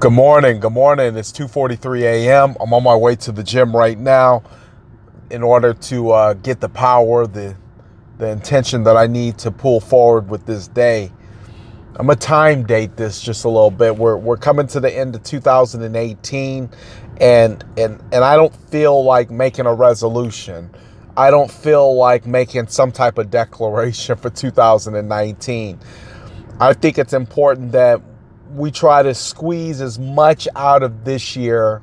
Good morning. Good morning. It's 2:43 a.m. I'm on my way to the gym right now in order to get the power, the intention that I need to pull forward with this day. I'm gonna time date this just a little bit. We're coming to the end of 2018, and I don't feel like making a resolution. I don't feel like making some type of declaration for 2019. I think it's important that we try to squeeze as much out of this year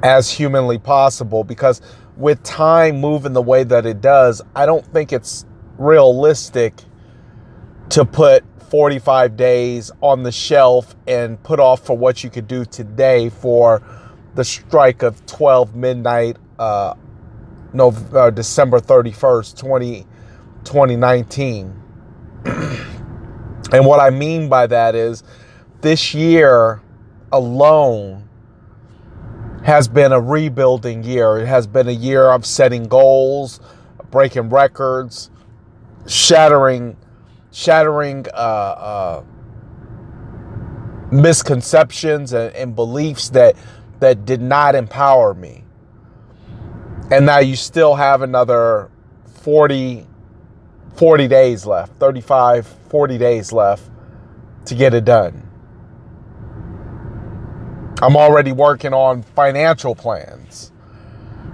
as humanly possible, because with time moving the way that it does, I don't think it's realistic to put 45 days on the shelf and put off for what you could do today for the strike of 12 midnight, December 31st, 2019. And what I mean by that is this year alone has been a rebuilding year. It has been a year of setting goals, breaking records, shattering misconceptions and beliefs that did not empower me. And now you still have another 40 days left, 35, 40 days left to get it done. I'm already working on financial plans.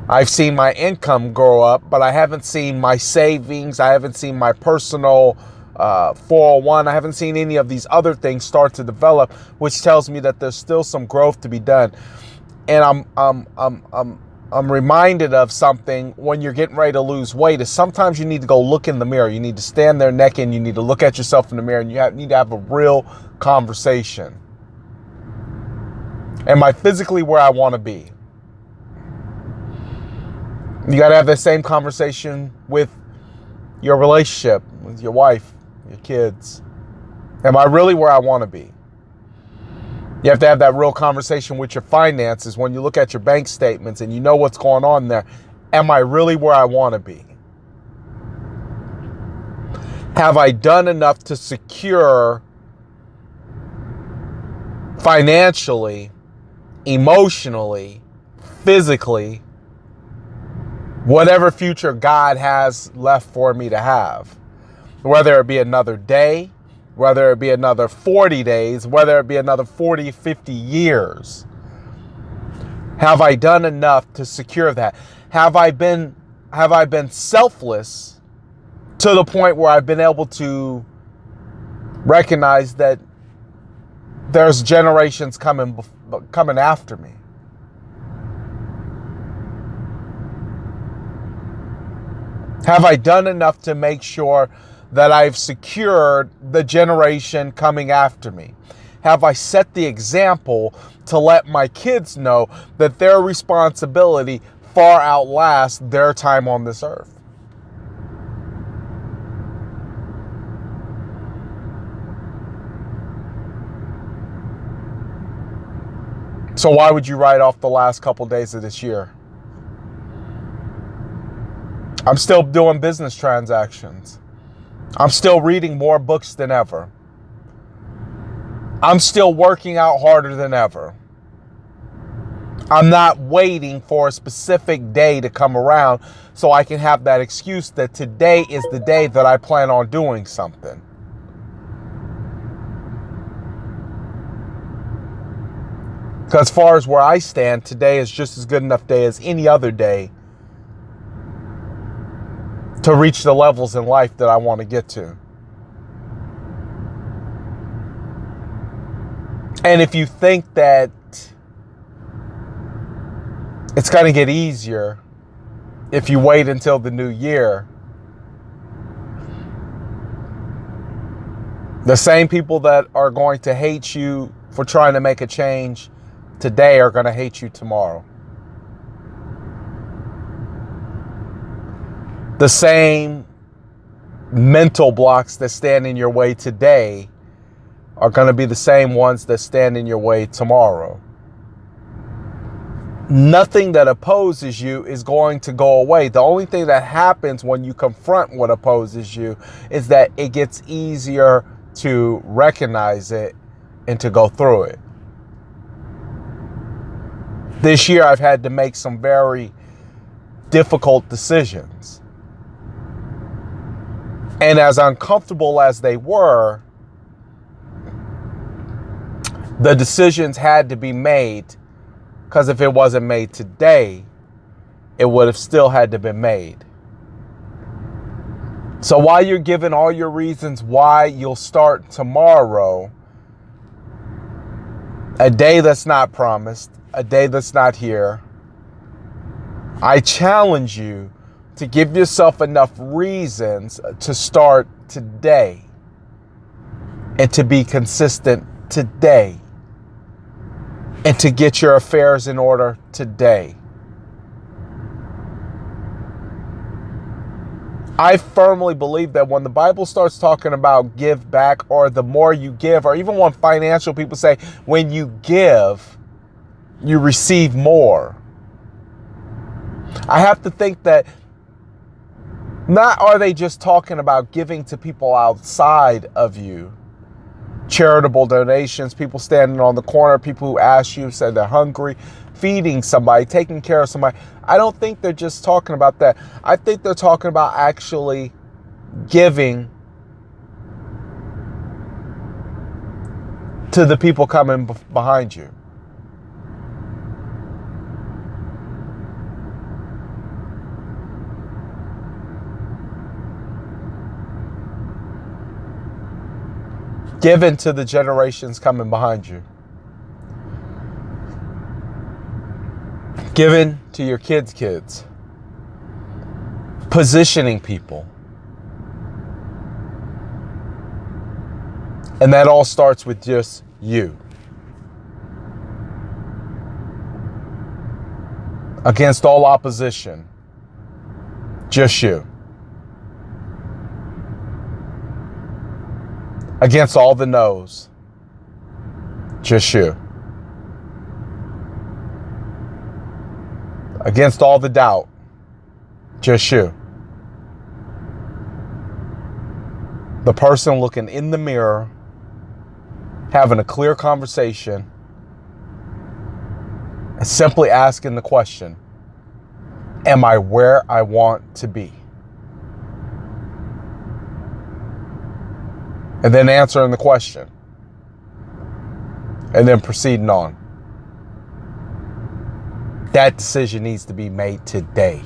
I've seen my income grow up, but I haven't seen my savings. I haven't seen my personal 401. I haven't seen any of these other things start to develop, which tells me that there's still some growth to be done. And I'm reminded of something when you're getting ready to lose weight is sometimes you need to go look in the mirror. You need to stand there naked and you need to look at yourself in the mirror and you need to have a real conversation. Am I physically where I want to be? You got to have that same conversation with your relationship, with your wife, your kids. Am I really where I want to be? You have to have that real conversation with your finances when you look at your bank statements and you know what's going on there. Am I really where I want to be? Have I done enough to secure financially, emotionally, physically, whatever future God has left for me to have? Whether it be another day, whether it be another 40 days, whether it be another 40, 50 years. Have I done enough to secure that? Have I been selfless to the point where I've been able to recognize that there's generations coming after me? Have I done enough to make sure that I've secured the generation coming after me? Have I set the example to let my kids know that their responsibility far outlasts their time on this earth? So why would you write off the last couple days of this year? I'm still doing business transactions. I'm still reading more books than ever. I'm still working out harder than ever. I'm not waiting for a specific day to come around so I can have that excuse that today is the day that I plan on doing something. Because as far as where I stand, today is just as good enough day as any other day to reach the levels in life that I want to get to. And if you think that it's going to get easier if you wait until the new year, the same people that are going to hate you for trying to make a change today are going to hate you tomorrow. The same mental blocks that stand in your way today are going to be the same ones that stand in your way tomorrow. Nothing that opposes you is going to go away. The only thing that happens when you confront what opposes you is that it gets easier to recognize it and to go through it. This year, I've had to make some very difficult decisions. And as uncomfortable as they were, the decisions had to be made, because if it wasn't made today, it would have still had to be made. So while you're giving all your reasons why you'll start tomorrow, a day that's not promised, a day that's not here, I challenge you to give yourself enough reasons to start today and to be consistent today and to get your affairs in order today. I firmly believe that when the Bible starts talking about give back, or the more you give, or even when financial people say when you give, you receive more, I have to think that not are they just talking about giving to people outside of you, charitable donations, people standing on the corner, people who ask you, said they're hungry, feeding somebody, taking care of somebody. I don't think they're just talking about that. I think they're talking about actually giving to the people coming behind you. Given to the generations coming behind you. Given to your kids' kids. Positioning people. And that all starts with just you. Against all opposition. Just you. Against all the no's. Just you. Against all the doubt. Just you. The person looking in the mirror, having a clear conversation, and simply asking the question, am I where I want to be? And then answering the question. And then proceeding on. That decision needs to be made today.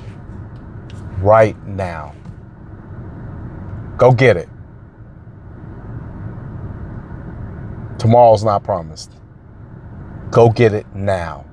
Right now. Go get it. Tomorrow's not promised. Go get it now.